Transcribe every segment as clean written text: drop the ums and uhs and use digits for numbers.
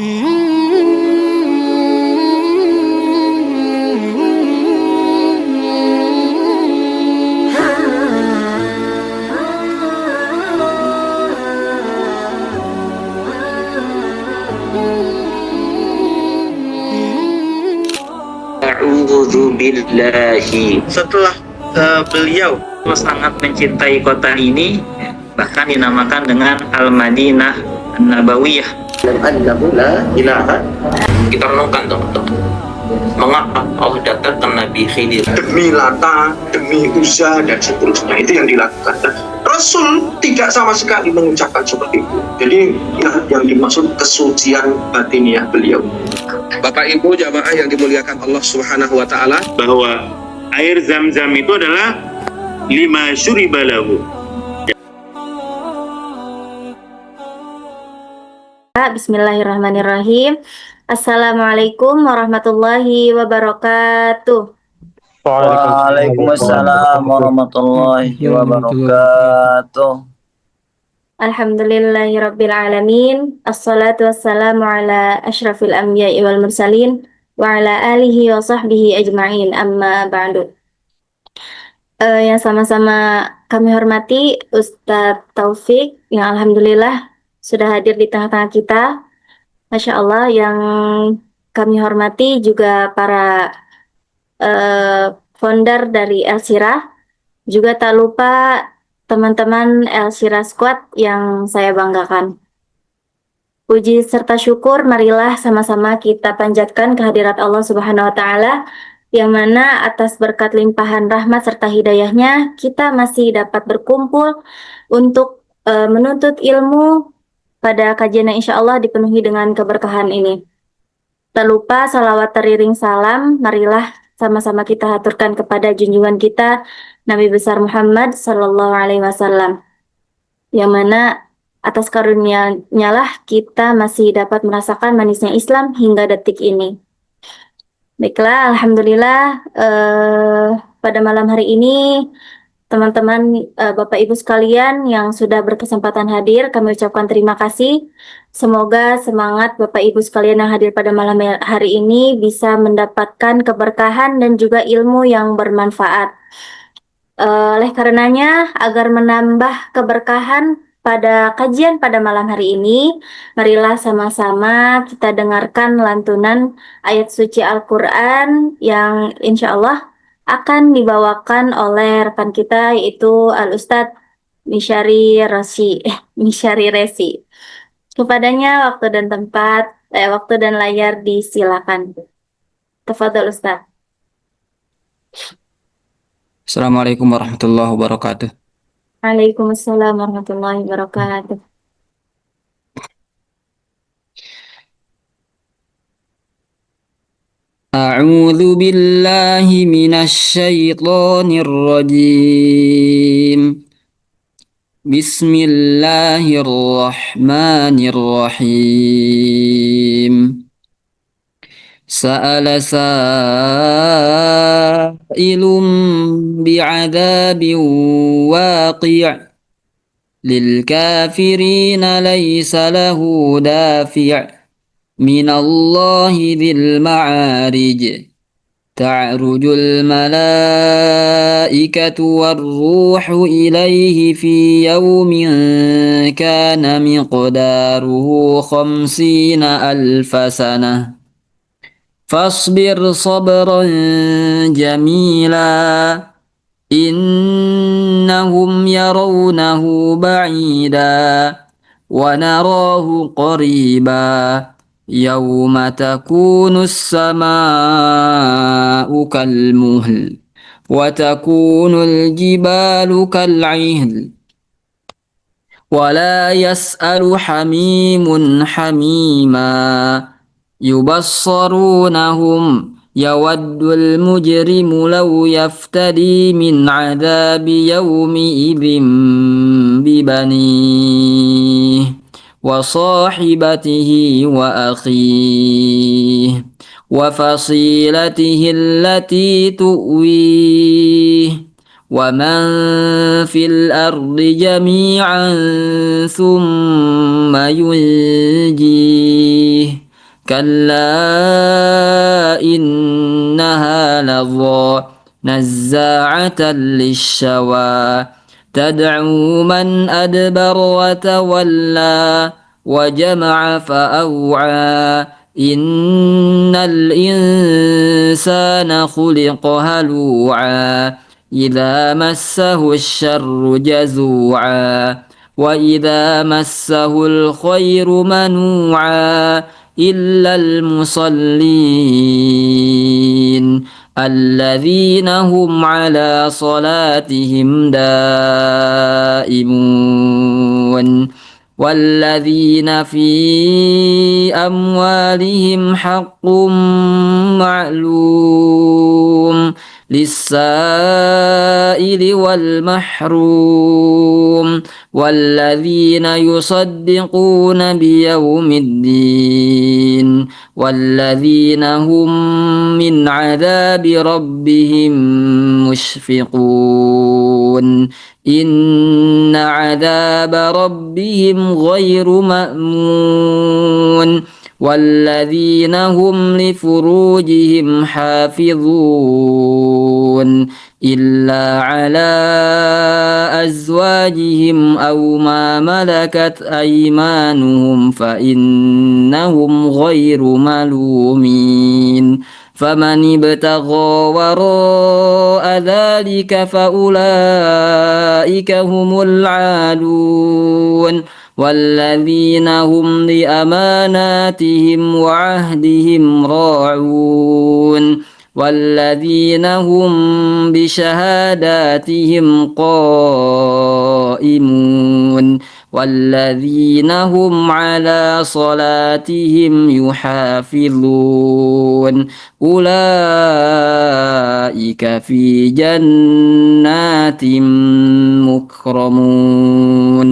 A'udzu billahi. Setelah beliau sangat mencintai kota ini, bahkan dinamakan dengan Al-Madinah An-Nabawiyah. Kita renungkan teman-teman, mengapa Allah datangkan Nabi Khidir demi Lata, demi Uzza dan seterusnya, itu yang dilakukan. Dan Rasul tidak sama sekali mengucapkan seperti itu. Jadi yang dimaksud kesucian batiniah beliau. Bapak Ibu jamaah yang dimuliakan Allah Subhanahu wa taala, Bahwa air Zam-Zam itu adalah lima syuriba lahu. Bismillahirrahmanirrahim. Assalamualaikum warahmatullahi wabarakatuh. Waalaikumsalam warahmatullahi wabarakatuh. Alhamdulillahirabbil alamin. Assalatu wassalamu ala asyrafil anbiya'i wal mursalin wa ala alihi wa sahbihi ajma'in. Amma ba'du. Yang sama-sama kami hormati Ustadz Taufik yang alhamdulillah sudah hadir di tengah-tengah kita. Masya Allah. Yang kami hormati juga para founder dari El-Sirah, juga tak lupa teman-teman El-Sirah Squad yang saya banggakan. Puji serta syukur marilah sama-sama kita panjatkan kehadirat Allah Subhanahu wa taala, yang mana atas berkat limpahan rahmat serta hidayahnya kita masih dapat berkumpul untuk menuntut ilmu pada kajian yang insya Allah dipenuhi dengan keberkahan ini. Tak lupa salawat teriring salam marilah sama-sama kita haturkan kepada junjungan kita Nabi besar Muhammad Sallallahu Alaihi Wasallam, yang mana atas karunia-Nya lah kita masih dapat merasakan manisnya Islam hingga detik ini. Baiklah, alhamdulillah pada malam hari ini teman-teman Bapak Ibu sekalian yang sudah berkesempatan hadir, kami ucapkan terima kasih. Semoga semangat Bapak Ibu sekalian yang hadir pada malam hari ini bisa mendapatkan keberkahan dan juga ilmu yang bermanfaat. Oleh karenanya, agar menambah keberkahan pada kajian pada malam hari ini, marilah sama-sama kita dengarkan lantunan ayat suci Al-Quran yang insya Allah akan dibawakan oleh rekan kita, yaitu Al-Ustadz Misyari Resi. Kepadanya waktu dan tempat, waktu dan layar disilakan. Tafadhol Ustadz. Assalamualaikum warahmatullahi wabarakatuh. Waalaikumsalam warahmatullahi wabarakatuh. A'udzu billahi minasy syaithanir rajim. Bismillahirrahmanirrahim. Sa'ala sa'ilun bi'adzabin waqi' lil kafirina laysa lahu dafi' minallahi dzil ma'arij. Ta'rujul malaikatu war-ruhu ilaihi fi yawmin kana miqdaruhu 50,000 sanah. Fasbir sabran jamila innahum yarawnahu ba'ida wa narahu qariba yawma takunu as-samaa'u kalmuhl wa takunu al-jibalu kal'ihl wa la yas'alu hamimun hamima yubassarunahum yawaddul mujrimu law yaftadi min adabi yawmi idzin bibanih wa sahibatihi wa akhihi wa fasilatihi allati tu'wih wa man fil ardi jami'an thumma yunjih كلا إنها لظى نزاعة للشوى تدعو من أدبر وتولى وجمع فأوعى إن الإنسان خلق هلوعا إذا مسه الشر جزوعا وإذا مسه الخير منوعا إلا المصلين الذين هم على صلاتهم دائمون والذين في أموالهم حق معلوم للسائل والمحروم والذين يصدقون بيوم الدين والذين هم من عذاب ربهم مشفقون إن عذاب ربهم غير مأمون والذين هم لفروجهم حافظون إلا على أزواجهم أو ما ملكت أيمانهم فإنهم غير ملومين فمن ابتغى وراء ذلك فأولئك هم العادون والذين هم لأماناتهم وعهدهم راعون والذين هم بشهاداتهم قائمون والذين هم على صلاتهم يحافظون أولئك في جنات مكرمون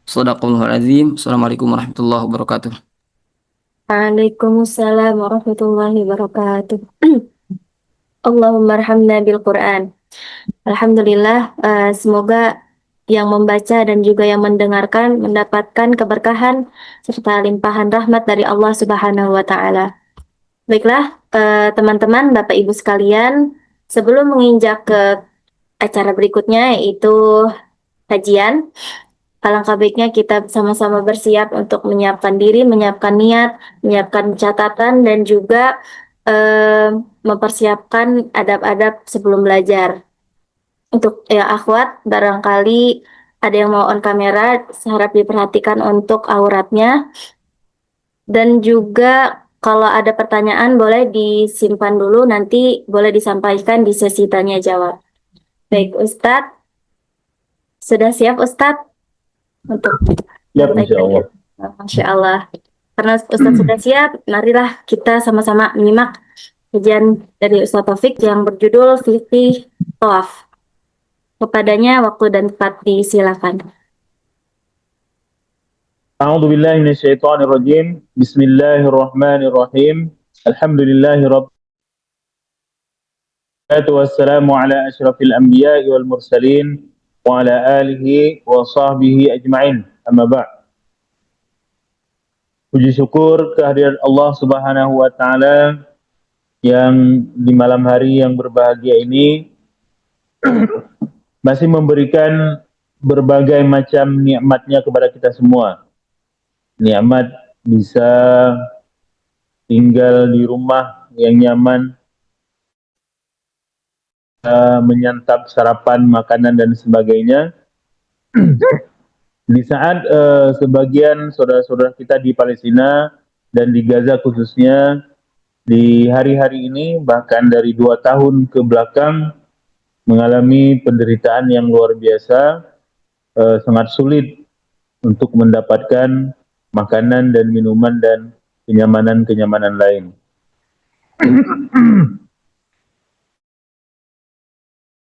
Sadaqallahul azim. Assalamualaikum warahmatullahi wabarakatuh. Waalaikumsalam warahmatullahi wabarakatuh. Allahumma arhamna bil Quran. Alhamdulillah, semoga yang membaca dan juga yang mendengarkan mendapatkan keberkahan serta limpahan rahmat dari Allah Subhanahu wa taala. Baiklah, teman-teman, Bapak Ibu sekalian, sebelum menginjak ke acara berikutnya yaitu kajian, alangkah baiknya kita sama-sama bersiap untuk menyiapkan diri, menyiapkan niat, menyiapkan catatan, dan juga mempersiapkan adab-adab sebelum belajar. Untuk akhwat, barangkali ada yang mau on kamera, harap diperhatikan untuk auratnya. Dan juga kalau ada pertanyaan boleh disimpan dulu, nanti boleh disampaikan di sesi tanya jawab. Baik, Ustadz. Sudah siap, Ustadz? Untuk Siap, Insya Allah. Masya Allah. Karena Ustadz sudah siap, marilah kita sama-sama menyimak kajian dari Ustadz Taufik yang berjudul Fikih Tawaf. Kepadanya waktu dan tempat disilakan. A'udzu billahi minasyaitonir rajim. Bismillahirrahmanirrahim. Alhamdulillahirabbil alamin wassalamu ala asyrafil anbiya'i wal mursalin wa ala alihi wa sahbihi ajma'in. Amma ba'd. Puji syukur kehadirat Allah Subhanahu wa taala yang di malam hari yang berbahagia ini masih memberikan berbagai macam nikmatnya kepada kita semua. Nikmat bisa tinggal di rumah yang nyaman, menyantap sarapan, makanan, dan sebagainya. Di saat sebagian saudara-saudara kita di Palestina dan di Gaza khususnya, di hari-hari ini, bahkan dari 2 tahun ke belakang, mengalami penderitaan yang luar biasa, sangat sulit untuk mendapatkan makanan dan minuman dan kenyamanan-kenyamanan lain.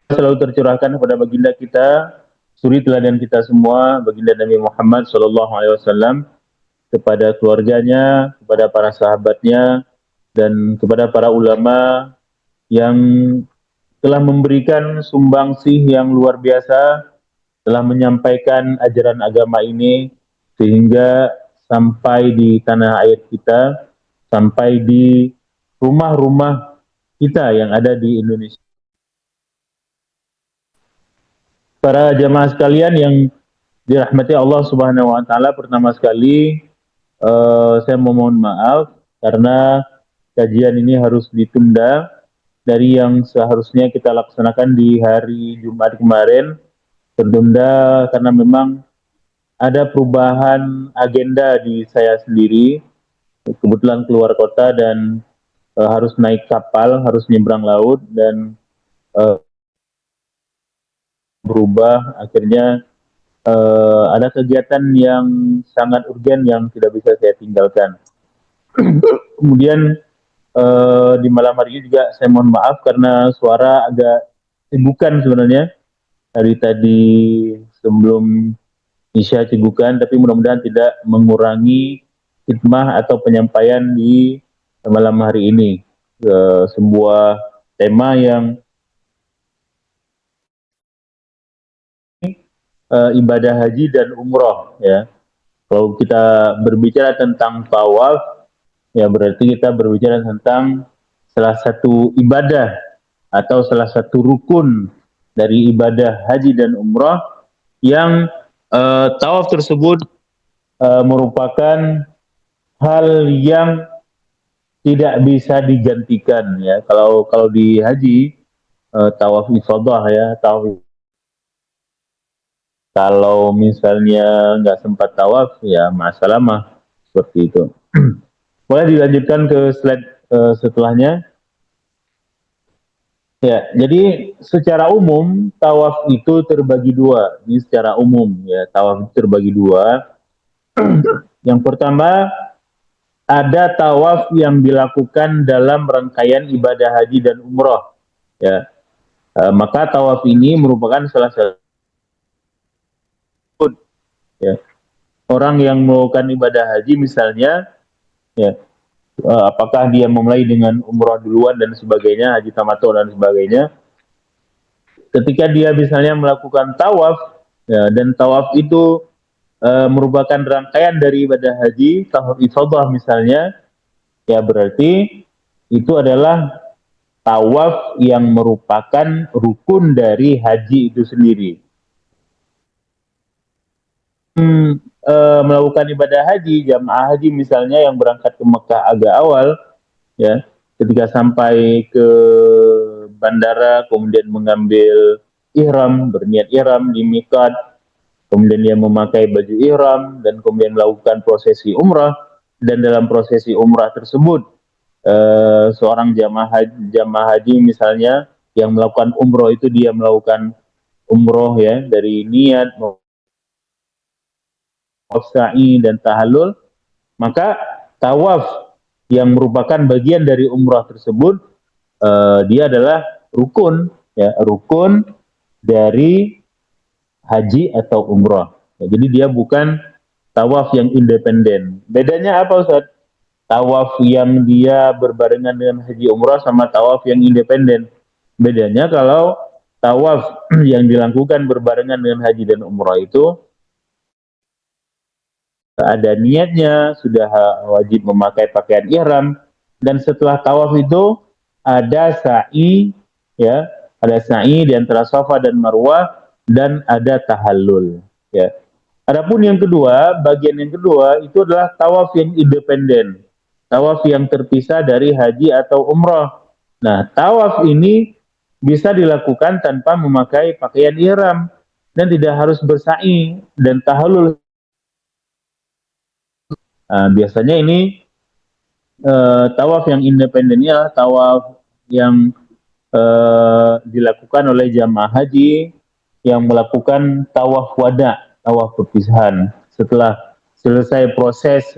Selalu tercurahkan kepada baginda kita, suri teladan kita semua, baginda Nabi Muhammad SAW, kepada keluarganya, kepada para sahabatnya, dan kepada para ulama yang telah memberikan sumbangsih yang luar biasa, telah menyampaikan ajaran agama ini, sehingga sampai di tanah air kita, sampai di rumah-rumah kita yang ada di Indonesia. Para jamaah sekalian yang dirahmati Allah Subhanahu wa taala, pertama sekali saya memohon maaf karena kajian ini harus ditunda dari yang seharusnya kita laksanakan di hari Jumat kemarin, tertunda karena memang ada perubahan agenda di saya sendiri. Kebetulan keluar kota dan harus naik kapal, harus nyebrang laut dan berubah. Akhirnya ada kegiatan yang sangat urgen yang tidak bisa saya tinggalkan. Kemudian di malam hari ini juga saya mohon maaf karena suara agak cibukan sebenarnya dari tadi sebelum Isya cibukan, tapi mudah-mudahan tidak mengurangi hikmah atau penyampaian di malam hari ini. Sebuah tema yang ibadah haji dan umroh, ya. Kalau kita berbicara tentang tawaf, ya berarti kita berbicara tentang salah satu ibadah atau salah satu rukun dari ibadah haji dan umroh yang tawaf tersebut merupakan hal yang tidak bisa digantikan, ya. Kalau di haji tawaf ifadah, ya, tawaf. Kalau misalnya nggak sempat tawaf, ya masalah mah seperti itu. Boleh dilanjutkan ke slide setelahnya. Ya, jadi secara umum tawaf itu terbagi dua. Ini secara umum, ya, tawaf itu terbagi dua. Yang pertama, ada tawaf yang dilakukan dalam rangkaian ibadah haji dan umroh, ya. Maka tawaf ini merupakan salah satu, ya, orang yang melakukan ibadah haji misalnya, ya, apakah dia memulai dengan umroh duluan dan sebagainya, haji tamattu dan sebagainya. Ketika dia misalnya melakukan tawaf, ya, dan tawaf itu merupakan rangkaian dari ibadah haji, tawaf ifadah misalnya, ya berarti itu adalah tawaf yang merupakan rukun dari haji itu sendiri. Melakukan ibadah haji, jamaah haji misalnya yang berangkat ke Mekah agak awal, ya, ketika sampai ke bandara kemudian mengambil ihram, berniat ihram di miqat, kemudian dia memakai baju ihram dan kemudian melakukan prosesi umrah, dan dalam prosesi umrah tersebut seorang jamaah haji misalnya yang melakukan umroh itu dia melakukan umroh, ya, dari niat sa'i dan tahallul, maka tawaf yang merupakan bagian dari umrah tersebut dia adalah rukun, ya, rukun dari haji atau umrah. Ya, jadi dia bukan tawaf yang independen. Bedanya apa, Ustaz? Tawaf yang dia berbarengan dengan haji umrah sama tawaf yang independen. Bedanya kalau tawaf yang dilakukan berbarengan dengan haji dan umrah itu ada niatnya, sudah wajib memakai pakaian ihram, dan setelah tawaf itu ada sa'i, ya, ada sa'i di antara Safa dan Marwah, dan ada tahallul, ya. Adapun yang kedua, bagian yang kedua itu adalah tawaf yang independen, tawaf yang terpisah dari haji atau umrah. Nah, tawaf ini bisa dilakukan tanpa memakai pakaian ihram dan tidak harus bersa'i dan tahallul. Biasanya ini tawaf yang independennya tawaf yang dilakukan oleh jamaah haji yang melakukan tawaf wada, tawaf perpisahan. Setelah selesai proses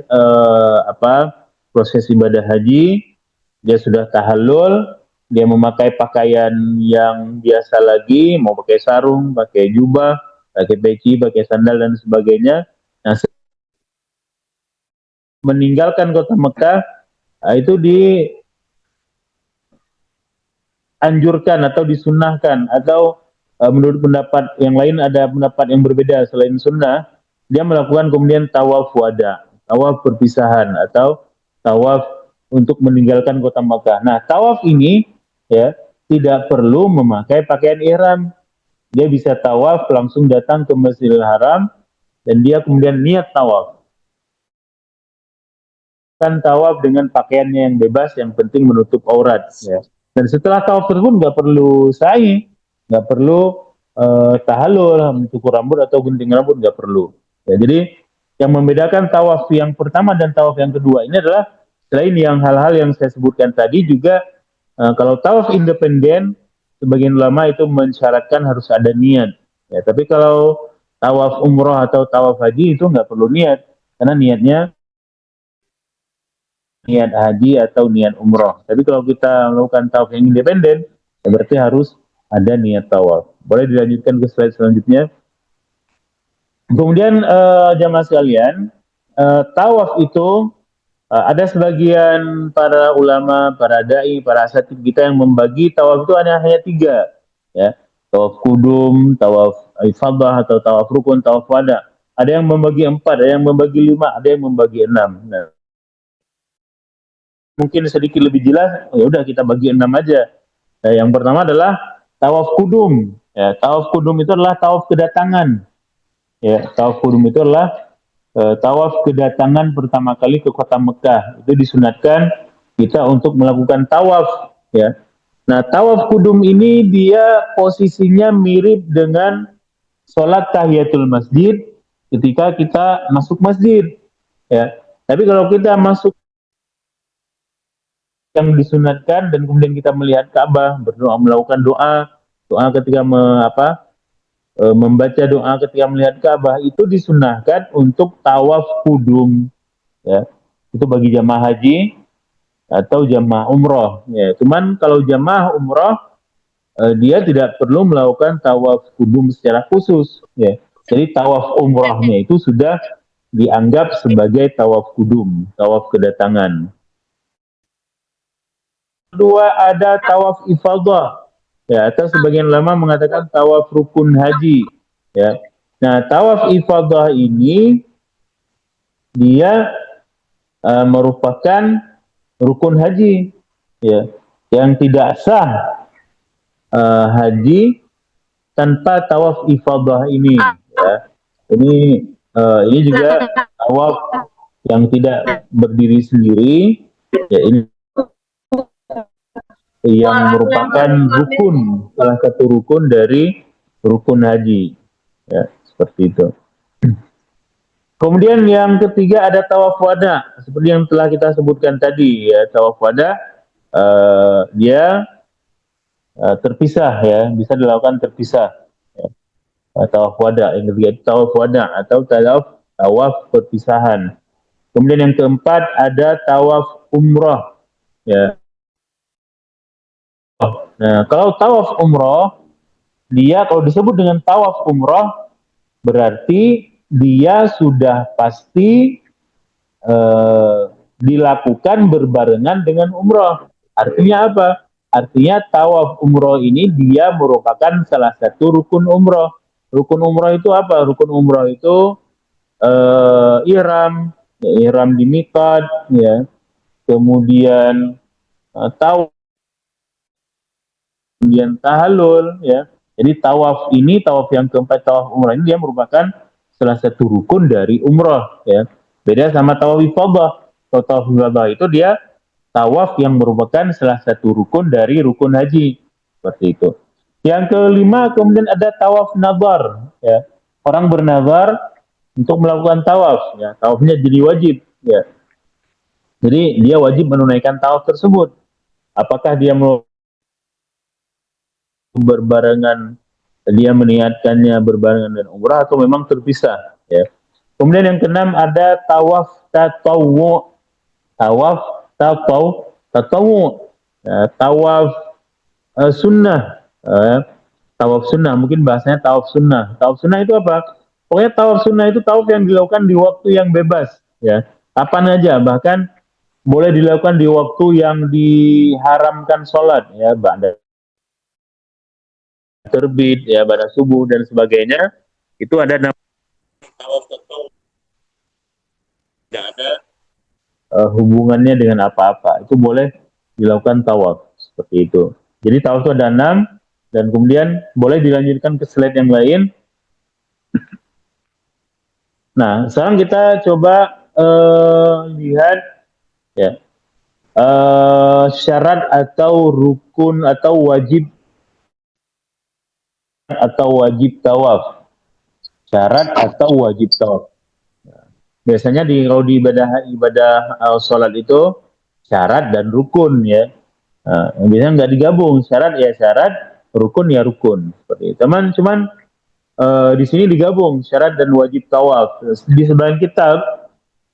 proses ibadah haji, dia sudah tahallul, dia memakai pakaian yang biasa lagi, mau pakai sarung, pakai jubah, pakai peci, pakai sandal dan sebagainya. Nah, meninggalkan kota Mekah, itu dianjurkan atau disunnahkan, atau menurut pendapat yang lain ada pendapat yang berbeda selain sunnah, dia melakukan kemudian tawaf wada. tawaf perpisahan atau tawaf untuk meninggalkan kota Makkah. Nah, tawaf ini ya tidak perlu memakai pakaian ihram. Dia bisa tawaf langsung datang ke Masjidil Haram dan dia kemudian niat tawaf. Kan tawaf dengan pakaiannya yang bebas, yang penting menutup aurat. Ya. Dan setelah tawaf tersebut nggak perlu sa'i, nggak perlu tahallul, mencukur rambut atau gunting rambut, nggak perlu. Ya, jadi yang membedakan tawaf yang pertama dan tawaf yang kedua ini adalah selain yang hal-hal yang saya sebutkan tadi juga kalau tawaf independen, sebagian ulama itu mensyaratkan harus ada niat. Ya, tapi kalau tawaf umroh atau tawaf haji itu nggak perlu niat, karena niatnya niat haji atau niat umroh. Tapi kalau kita melakukan tawaf yang independen, ya berarti harus ada niat tawaf. Boleh dilanjutkan ke slide selanjutnya. Kemudian jamaah sekalian, tawaf itu ada sebagian para ulama, para dai, para asatid kita yang membagi tawaf itu hanya tiga, ya. Tawaf kudum, tawaf ifadah atau tawaf rukun, tawaf wada. Ada yang membagi 4, ada yang membagi 5, ada yang membagi 6. Nah, mungkin sedikit lebih jelas, ya udah kita bagi 6 aja. Nah, yang pertama adalah tawaf kudum. Ya, tawaf kudum itu adalah tawaf kedatangan. Ya, tawaf kudum itu adalah tawaf kedatangan pertama kali ke kota Mekah. Itu disunatkan kita untuk melakukan tawaf. Ya. Nah, tawaf kudum ini dia posisinya mirip dengan sholat tahiyatul masjid ketika kita masuk masjid. Ya. Tapi kalau kita masuk yang disunatkan dan kemudian kita melihat Ka'bah, berdoa, melakukan doa ketika membaca doa ketika melihat Ka'bah itu disunahkan untuk tawaf kudum, ya. Itu bagi jamaah haji atau jamaah umroh, ya. Cuman kalau jamaah umroh dia tidak perlu melakukan tawaf kudum secara khusus, ya. Jadi tawaf umrohnya itu sudah dianggap sebagai tawaf kudum, tawaf kedatangan. Kedua ada tawaf ifadah, ya, atau sebagian ulama mengatakan tawaf rukun haji, ya. Nah, tawaf ifadah ini dia merupakan rukun haji, ya, yang tidak sah haji tanpa tawaf ifadah ini, ya. Ini juga tawaf yang tidak berdiri sendiri, ya, ini yang merupakan rukun, salah satu rukun dari rukun haji, ya, seperti itu. Kemudian yang ketiga ada tawaf wada, seperti yang telah kita sebutkan tadi, ya. Tawaf wada dia terpisah, ya, bisa dilakukan terpisah, ya. Tawaf wada yang ketiga tawaf wada atau tawaf perpisahan. Kemudian yang keempat ada tawaf umrah, ya. Nah, kalau tawaf umroh, dia kalau disebut dengan tawaf umroh, berarti dia sudah pasti dilakukan berbarengan dengan umroh. Artinya apa? Artinya tawaf umroh ini dia merupakan salah satu rukun umroh. Rukun umroh itu apa? Rukun umroh itu ihram, ya, ihram di miqat, ya. Kemudian tawaf, kemudian tahallul, ya. Jadi tawaf ini, tawaf yang keempat, tawaf umrah ini dia merupakan salah satu rukun dari umrah, ya. Beda sama tawaf ifadah. Tawaf ifadah itu dia tawaf yang merupakan salah satu rukun dari rukun haji, seperti itu. Yang kelima kemudian ada tawaf nazar, ya. Orang bernazar untuk melakukan tawaf, ya. Tawafnya jadi wajib, ya. Jadi dia wajib menunaikan tawaf tersebut. Apakah dia berbarengan, dia meniatkannya berbarengan dengan umrah atau memang terpisah, ya. Kemudian yang keenam ada tawaf tatawwu, ya, tawaf sunnah, tawaf sunnah, mungkin bahasanya tawaf sunnah. Tawaf sunnah itu apa? Pokoknya tawaf sunnah itu tawaf yang dilakukan di waktu yang bebas, ya, kapan aja, bahkan boleh dilakukan di waktu yang diharamkan sholat, ya, ba'da terbit, ya, pada subuh dan sebagainya. Itu ada nama tawaf tatawwu. Tidak ada hubungannya dengan apa-apa. Itu boleh dilakukan tawaf seperti itu. Jadi tawaf itu ada 6 dan kemudian boleh dilanjutkan ke slide yang lain. Nah, sekarang kita coba lihat ya syarat atau rukun atau wajib tawaf. Syarat atau wajib tawaf. Biasanya kalau di ibadah sholat itu syarat dan rukun ya. Biasanya nggak digabung, syarat ya syarat, rukun ya rukun. Seperti itu. Cuman di sini digabung syarat dan wajib tawaf. Di sebelah kitab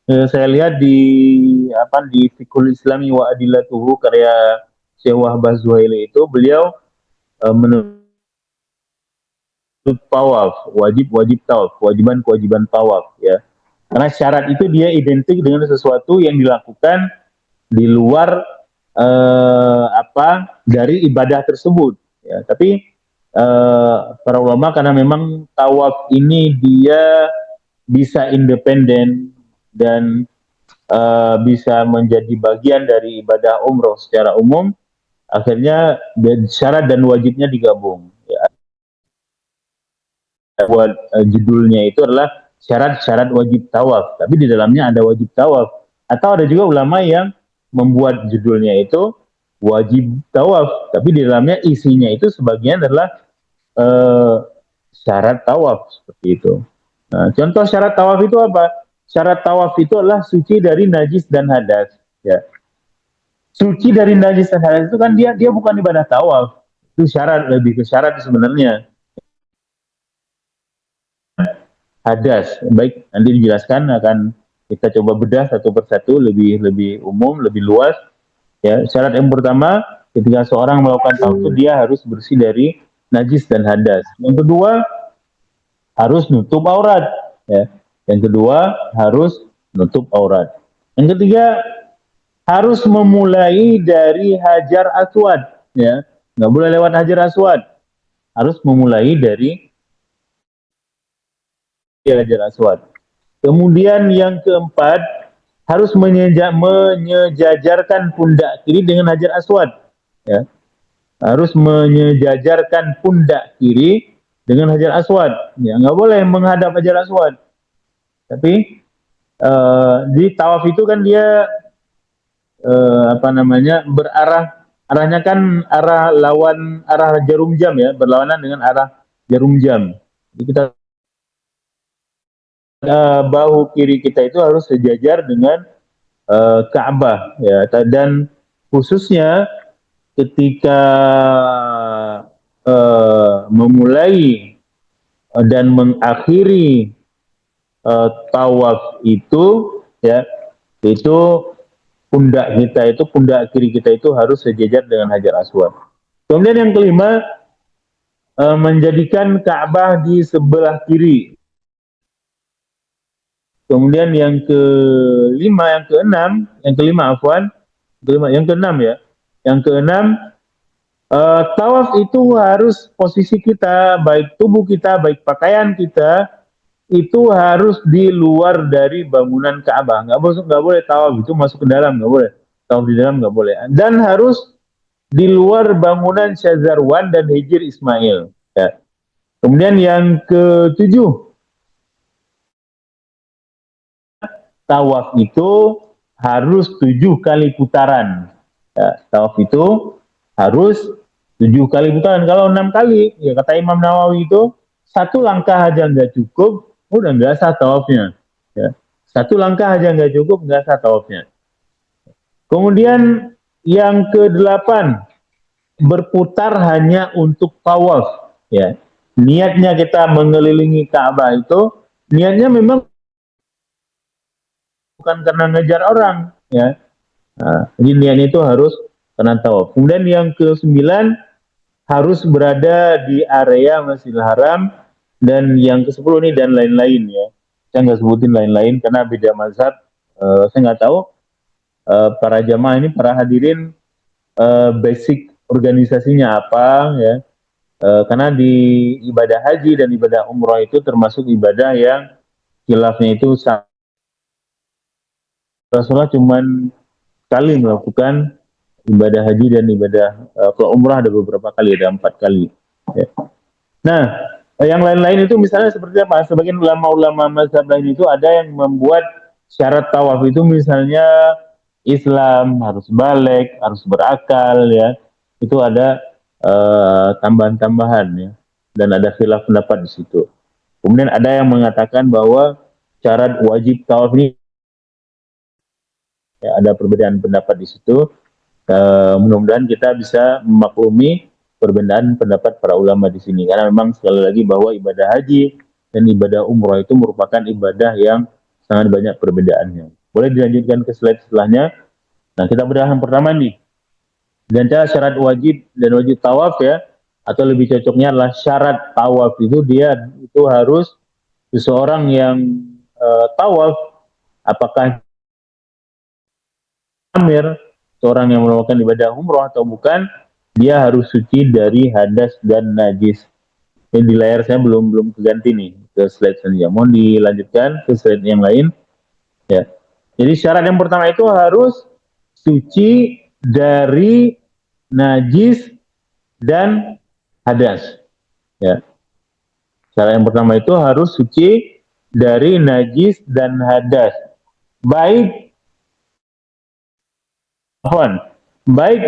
saya lihat di Fiqhul Islami wa Adillatuhu karya Syekh Wahbah Zuhaili itu beliau menuntut tawaf, wajib tawaf, kewajiban tawaf ya. Karena syarat itu dia identik dengan sesuatu yang dilakukan di luar dari ibadah tersebut ya. Tapi para ulama karena memang tawaf ini dia bisa independen dan bisa menjadi bagian dari ibadah umroh secara umum, akhirnya syarat dan wajibnya digabung ya. Buat judulnya itu adalah syarat-syarat wajib tawaf, tapi di dalamnya ada wajib tawaf. Atau ada juga ulama yang membuat judulnya itu wajib tawaf, tapi di dalamnya isinya itu sebagian adalah syarat tawaf seperti itu. Nah, contoh syarat tawaf itu apa? Syarat tawaf itu adalah suci dari najis dan hadas. Ya. Suci dari najis dan hadas itu kan dia bukan ibadah tawaf, itu syarat, lebih ke syarat sebenarnya. Hadas, baik nanti dijelaskan, akan kita coba bedah satu persatu lebih umum, lebih luas. Ya, syarat yang pertama ketika seorang melakukan tawaf itu dia harus bersih dari najis dan hadas. Yang kedua harus nutup aurat. Ya. Yang kedua harus nutup aurat. Yang ketiga harus memulai dari Hajar Aswad. Ya, nggak boleh lewat Hajar Aswad. Harus memulai dari Hajar Aswad. Kemudian yang keempat harus menyejajarkan pundak kiri dengan Hajar Aswad. Ya. Harus menyejajarkan pundak kiri dengan Hajar Aswad. Ya, nggak boleh menghadap Hajar Aswad. Tapi di tawaf itu kan dia arahnya kan arah jarum jam ya, berlawanan dengan arah jarum jam. Jadi kita bahu kiri kita itu harus sejajar dengan Ka'bah ya, dan khususnya ketika memulai dan mengakhiri tawaf itu ya, itu pundak kiri kita itu harus sejajar dengan Hajar Aswad. Kemudian yang kelima, menjadikan Ka'bah di sebelah kiri. Kemudian yang keenam ya. Yang keenam, tawaf itu harus posisi kita, baik tubuh kita, baik pakaian kita, itu harus di luar dari bangunan Ka'bah. Nggak boleh tawaf itu masuk ke dalam, nggak boleh. Tawaf di dalam nggak boleh. Dan harus di luar bangunan Syazarwan dan Hijr Ismail. Ya. Kemudian yang ketujuh, tawaf itu harus 7 kali putaran. Ya, tawaf itu harus 7 kali putaran. Kalau 6 kali, ya kata Imam Nawawi itu, 1 langkah aja nggak cukup, udah nggak sah tawafnya. Ya. 1 langkah aja nggak cukup, nggak sah tawafnya. Kemudian yang ke-8, berputar hanya untuk tawaf. Ya. Niatnya kita mengelilingi Ka'bah itu, niatnya memang bukan karena ngejar orang, ya. Nah, jadi niatnya itu harus karena tawaf. Kemudian yang ke-9 harus berada di area Masjidil Haram, dan yang ke-10 ini dan lain-lain ya. Saya nggak sebutin lain-lain karena beda mazhab. Saya nggak tahu para jamaah ini, para hadirin basic organisasinya apa ya. Karena di ibadah haji dan ibadah umrah itu termasuk ibadah yang khilafnya itu Rasulullah cuman sekali melakukan ibadah haji dan ibadah kalau umrah ada beberapa kali, ada 4 kali. Ya. Nah, yang lain-lain itu misalnya seperti apa? Sebagian ulama-ulama mazhab lain itu ada yang membuat syarat tawaf itu misalnya Islam harus balik, harus berakal, ya. Itu ada tambahan-tambahan, ya. Dan ada khilaf pendapat di situ. Kemudian ada yang mengatakan bahwa syarat wajib tawaf ini, ya, ada perbedaan pendapat di situ. Mudah-mudahan kita bisa memaklumi perbedaan pendapat para ulama di sini, karena memang sekali lagi bahwa ibadah haji dan ibadah umroh itu merupakan ibadah yang sangat banyak perbedaannya. Boleh dilanjutkan ke slide setelahnya. Nah, kita bedah yang pertama nih. Dan cara syarat wajib dan wajib tawaf, ya, atau lebih cocoknya adalah syarat tawaf itu dia itu harus seseorang yang tawaf, apakah amir, seorang yang melakukan ibadah umroh atau bukan, dia harus suci dari hadas dan najis. Ini di layar saya belum keganti nih ke slide selanjutnya. Mohon dilanjutkan ke slide yang lain. Ya. Jadi syarat yang pertama itu harus suci dari najis dan hadas. Ya. Syarat yang pertama itu harus suci dari najis dan hadas. Baik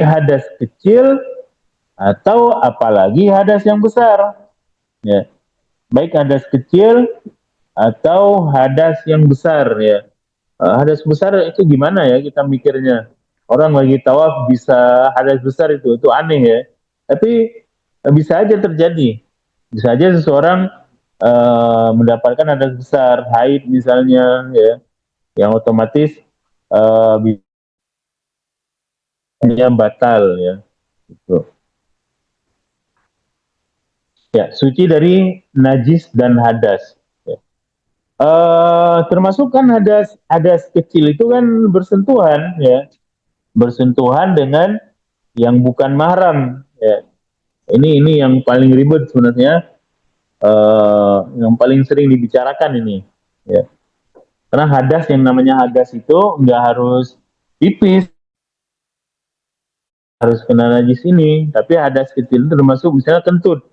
hadas kecil atau apalagi hadas yang besar. Ya. Baik hadas kecil atau hadas yang besar, ya. Hadas besar itu gimana ya kita mikirnya? Orang lagi tawaf bisa hadas besar itu aneh, ya. Tapi bisa aja terjadi. Bisa aja seseorang mendapatkan hadas besar, haid misalnya, ya, yang otomatis dia batal, ya. Gitu. Ya, suci dari najis dan hadas. Ya. Termasuk kan hadas kecil itu kan bersentuhan, ya, bersentuhan dengan yang bukan mahram. Ya. Ini yang paling ribet sebenarnya, yang paling sering dibicarakan ini. Ya. Karena hadas, yang namanya hadas itu nggak harus pipis, harus kena najis ini, tapi hadas kecil itu termasuk misalnya kentut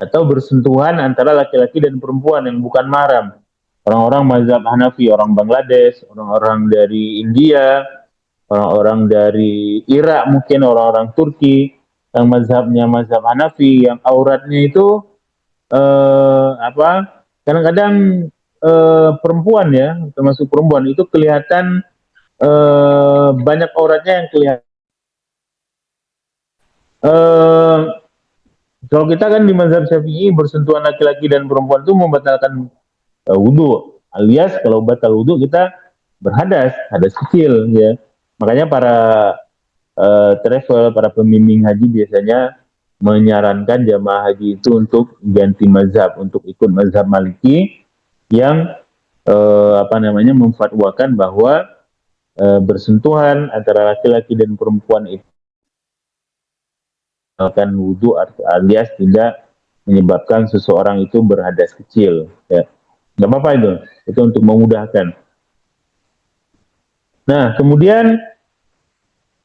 atau bersentuhan antara laki-laki dan perempuan yang bukan mahram. Orang-orang mazhab Hanafi, orang Bangladesh, orang-orang dari India, orang-orang dari Irak, mungkin orang-orang Turki yang mazhabnya mazhab Hanafi, yang auratnya itu kadang-kadang perempuan, ya, termasuk perempuan itu kelihatan banyak auratnya yang kelihatan. Kalau kita kan di mazhab Syafi'i, bersentuhan laki-laki dan perempuan itu membatalkan wudhu, alias kalau batal wudhu kita berhadas, hadas kecil, ya. Makanya para travel, para pembimbing haji biasanya menyarankan jamaah haji itu untuk ganti mazhab, untuk ikut mazhab Maliki yang memfatwakan bahwa bersentuhan antara laki-laki dan perempuan itu akan wudhu, alias tidak menyebabkan seseorang itu berhadas kecil, ya. Nggak apa-apa itu untuk memudahkan. Nah, kemudian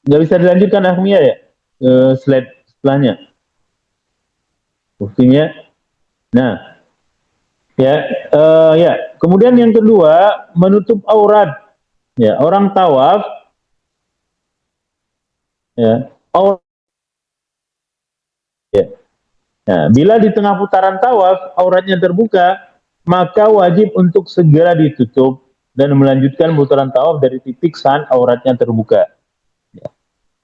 nggak bisa dilanjutkan Ahmiyah, ya, slide setelahnya buktinya. Nah, ya, kemudian yang kedua, menutup aurat, ya. Orang tawaf, ya, aurat. Ya. Nah, bila di tengah putaran tawaf auratnya terbuka, maka wajib untuk segera ditutup dan melanjutkan putaran tawaf dari titik saat auratnya terbuka. Ya.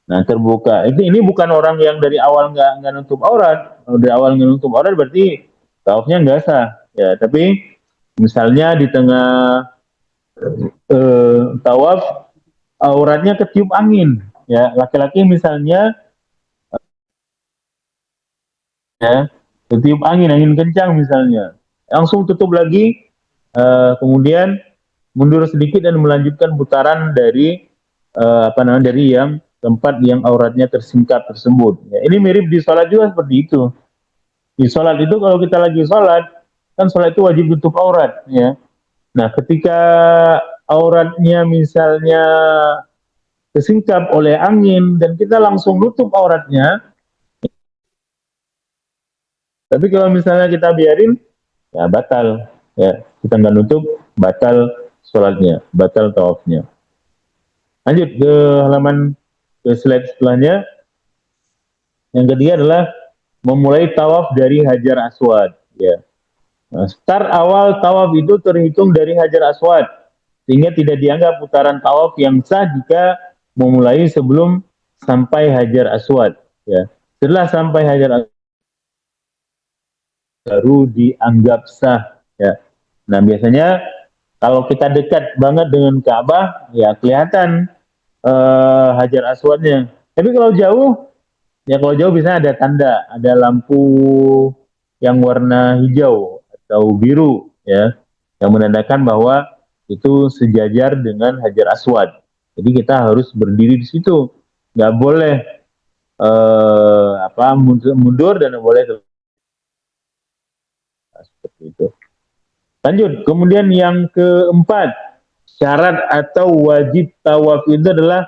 Nah, terbuka. Ini bukan orang yang dari awal nggak nutup aurat. Kalau dari awal nggak nutup aurat berarti tawafnya nggak sah. Ya, tapi misalnya di tengah tawaf auratnya ketiup angin, ya, laki-laki misalnya, ya, ketiup angin kencang misalnya, langsung tutup lagi, kemudian mundur sedikit dan melanjutkan putaran dari dari yang tempat yang auratnya tersingkap tersebut. Ya, ini mirip di sholat juga seperti itu. Di sholat itu kalau kita lagi sholat, kan sholat itu wajib tutup aurat, ya. Nah, ketika auratnya misalnya kesingkap oleh angin dan kita langsung nutup auratnya, tapi kalau misalnya kita biarin, ya batal. Ya, kita nggak nutup, batal sholatnya, batal tawafnya. Lanjut ke halaman ke slide setelahnya. Yang ketiga adalah memulai tawaf dari Hajar Aswad. Ya. Nah, start awal tawaf itu terhitung dari Hajar Aswad, sehingga tidak dianggap putaran tawaf yang sah jika memulai sebelum sampai Hajar Aswad. Ya. Setelah sampai Hajar Aswad baru dianggap sah. Ya. Nah biasanya kalau kita dekat banget dengan Ka'bah, ya kelihatan Hajar Aswadnya. Tapi kalau jauh, ya kalau jauh biasanya ada tanda, ada lampu yang warna hijau atau biru, ya, yang menandakan bahwa itu sejajar dengan Hajar Aswad. Jadi kita harus berdiri di situ, nggak boleh mundur dan nggak boleh seperti itu. Lanjut, kemudian yang keempat, syarat atau wajib tawaf itu adalah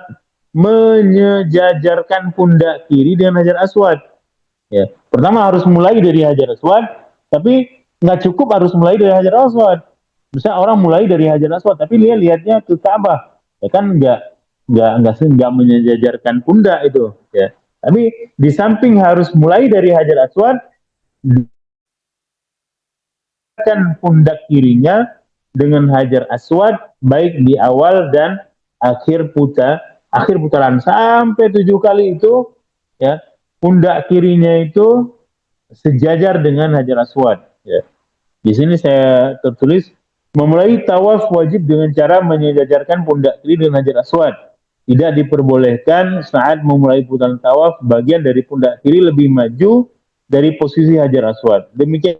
menyejajarkan pundak kiri dengan Hajar Aswad. Ya, pertama harus mulai dari Hajar Aswad, tapi nggak cukup harus mulai dari Hajar Aswad. Misalnya orang mulai dari Hajar Aswad, tapi dia lihatnya ke Ka'bah, ya kan nggak menyejajarkan pundak itu. Ya, tapi di samping harus mulai dari Hajar Aswad, kan pundak kirinya dengan Hajar Aswad baik di awal dan akhir putaran sampai 7 kali itu, ya, pundak kirinya itu sejajar dengan Hajar Aswad. Ya. Di sini saya tertulis memulai tawaf wajib dengan cara menyejajarkan pundak kiri dengan Hajar Aswad. Tidak diperbolehkan saat memulai putaran tawaf bagian dari pundak kiri lebih maju dari posisi Hajar Aswad. Demikian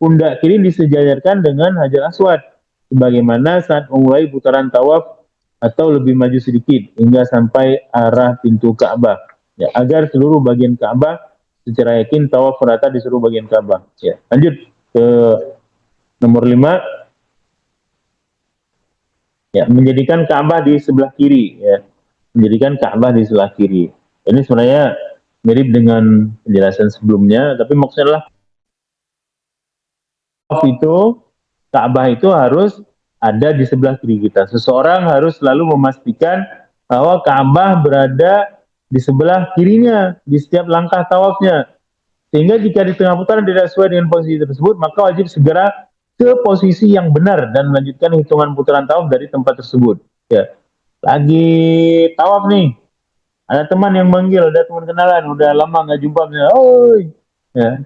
pundak kiri disejajarkan dengan Hajar Aswad sebagaimana saat memulai putaran tawaf atau lebih maju sedikit hingga sampai arah pintu Ka'bah, ya, agar seluruh bagian Ka'bah secara yakin tawaf rata di seluruh bagian Ka'bah. Ya, lanjut ke nomor 5. Ya, menjadikan Ka'bah di sebelah kiri, ya. Menjadikan Ka'bah di sebelah kiri. Ini sebenarnya mirip dengan penjelasan sebelumnya, tapi maksudnya adalah itu Ka'bah itu harus ada di sebelah kiri kita. Seseorang harus selalu memastikan bahwa Ka'bah berada di sebelah kirinya di setiap langkah tawafnya. Sehingga jika di tengah putaran tidak sesuai dengan posisi tersebut, maka wajib segera ke posisi yang benar dan melanjutkan hitungan putaran tawaf dari tempat tersebut. Ya. Lagi tawaf nih, ada teman yang manggil, ada teman kenalan, udah lama nggak jumpa, oi, ya,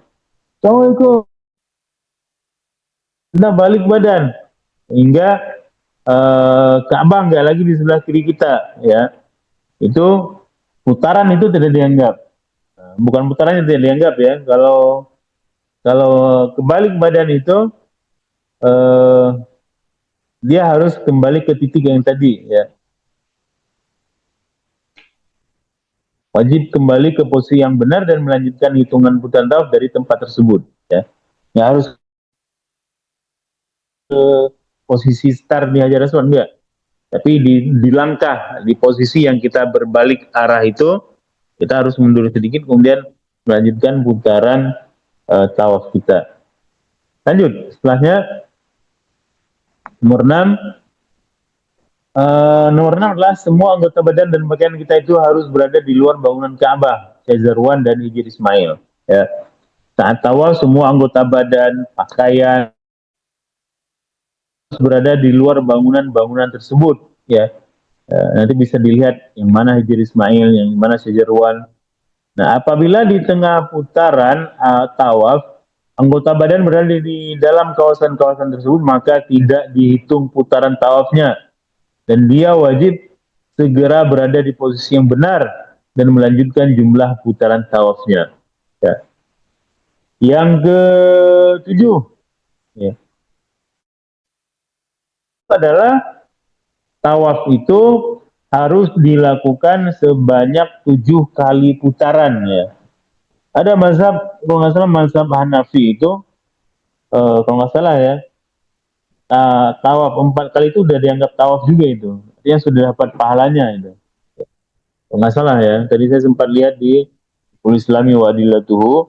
assalamualaikum. Kita balik badan hingga Ka'bah nggak lagi di sebelah kiri kita, ya, itu putaran itu tidak dianggap. Bukan putaran yang tidak dianggap, ya. Kalau kebalik badan itu dia harus kembali ke titik yang tadi, ya. Wajib kembali ke posisi yang benar dan melanjutkan hitungan putaran tawaf dari tempat tersebut, ya. Nggak harus ke posisi start di Hajar Aswad, enggak, tapi di langkah, di posisi yang kita berbalik arah itu kita harus mundur sedikit kemudian melanjutkan putaran tawaf kita. Lanjut, setelahnya nomor 6. Nomor 6 adalah semua anggota badan dan pakaian kita itu harus berada di luar bangunan Ka'bah, Syazarwan dan Hijr Ismail, ya. Saat tawaf semua anggota badan, pakaian berada di luar bangunan-bangunan tersebut, ya. Nanti bisa dilihat yang mana Hijr Ismail, yang mana Syazarwan. Nah, apabila di tengah putaran tawaf anggota badan berada di dalam kawasan-kawasan tersebut, maka tidak dihitung putaran tawafnya dan dia wajib segera berada di posisi yang benar dan melanjutkan jumlah putaran tawafnya, ya. Yang ke-7, ya, adalah tawaf itu harus dilakukan sebanyak 7 kali putaran, ya. Ada mazhab, kalau nggak salah mazhab Hanafi itu, kalau nggak salah, ya, tawaf 4 kali itu udah dianggap tawaf juga itu. Artinya sudah dapat pahalanya itu. Kalau nggak salah ya, tadi saya sempat lihat di Ul Islami wa Adillatuhu,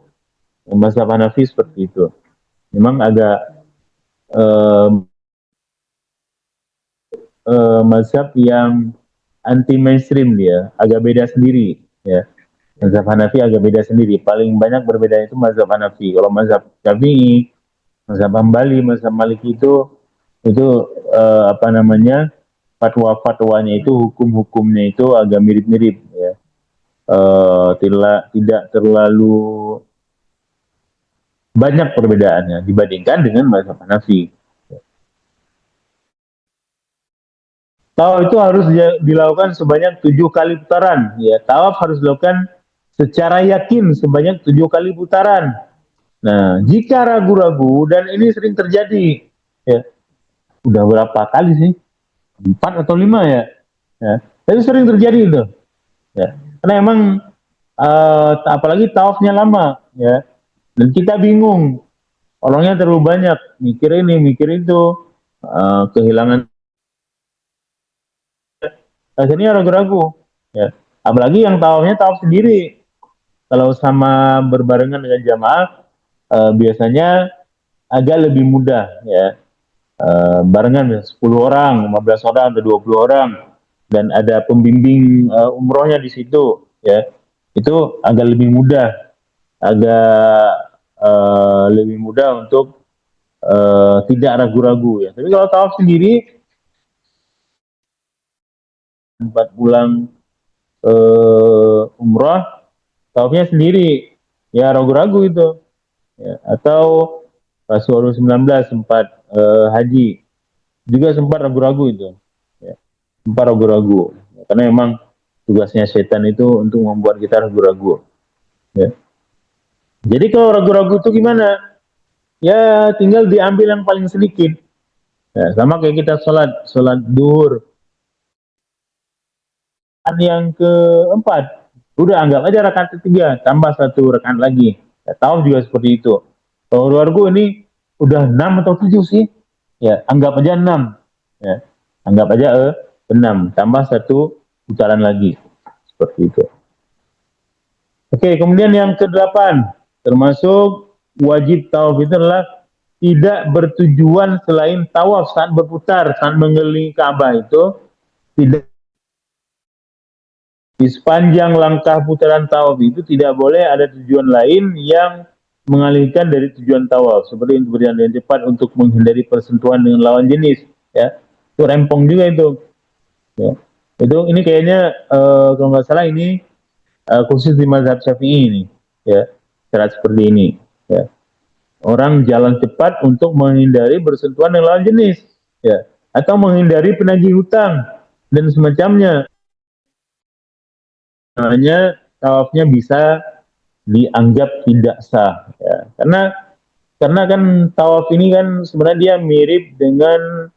mazhab Hanafi seperti itu. Memang agak eh, mazhab yang anti mainstream, dia agak beda sendiri ya. Mazhab Hanafi agak beda sendiri. Paling banyak berbeda itu mazhab Hanafi. Kalau mazhab Syafi'i, mazhab Hambali, mazhab Maliki itu apa namanya, fatwa-fatwanya itu, hukum-hukumnya itu agak mirip-mirip ya. Tidak terlalu banyak perbedaannya dibandingkan dengan mazhab Hanafi. Tawaf itu harus dilakukan sebanyak 7 kali putaran. Ya, tawaf harus dilakukan secara yakin sebanyak 7 kali putaran. Nah, jika ragu-ragu, dan ini sering terjadi, ya, udah berapa kali sih? 4 atau 5 ya. Ya, tapi sering terjadi itu. Ya, karena emang apalagi tawafnya lama, ya, dan kita bingung, orangnya terlalu banyak, mikir ini, mikir itu, kehilangan, akhirnya ragu-ragu. Ya, apalagi yang tawafnya tawaf sendiri. Kalau sama berbarengan dengan jamaah, biasanya agak lebih mudah ya. Barengan 10 orang, 15 orang, atau 20 orang, dan ada pembimbing umrohnya di situ ya. Itu agak lebih mudah, agak lebih mudah untuk tidak ragu-ragu ya. Tapi kalau tawaf sendiri, tempat pulang umroh, tawafnya sendiri, ya ragu-ragu itu ya. Atau Rasulullah 19 sempat haji, juga sempat ragu-ragu itu ya. Sempat ragu-ragu ya, karena memang tugasnya setan itu untuk membuat kita ragu-ragu ya. Jadi kalau ragu-ragu itu gimana? Ya tinggal diambil yang paling sedikit ya, sama kayak kita sholat duhur yang keempat, udah anggap aja rakaat ketiga tambah 1 rakaat lagi ya. Tawaf juga seperti itu. Kalau ragu-ragu ini udah 6 atau 7 sih ya, anggap aja 6 ya, anggap aja 6 tambah 1 putaran lagi, seperti itu. Oke, kemudian yang ke-8, termasuk wajib tawaf itu adalah tidak bertujuan selain tawaf saat berputar, saat mengelilingi Ka'bah itu tidak. Di sepanjang langkah putaran tawaf itu tidak boleh ada tujuan lain yang mengalihkan dari tujuan tawaf, seperti untuk berjalan dengan cepat untuk menghindari persentuhan dengan lawan jenis ya. Itu rempong juga itu ya. Itu ini kayaknya kalau nggak salah ini khusus di mazhab Syafi'i ini ya, syarat seperti ini ya. Orang jalan cepat untuk menghindari bersentuhan dengan lawan jenis ya, atau menghindari penagih hutang dan semacamnya. Namanya tawafnya bisa dianggap tidak sah ya. Karena kan tawaf ini kan sebenarnya dia mirip dengan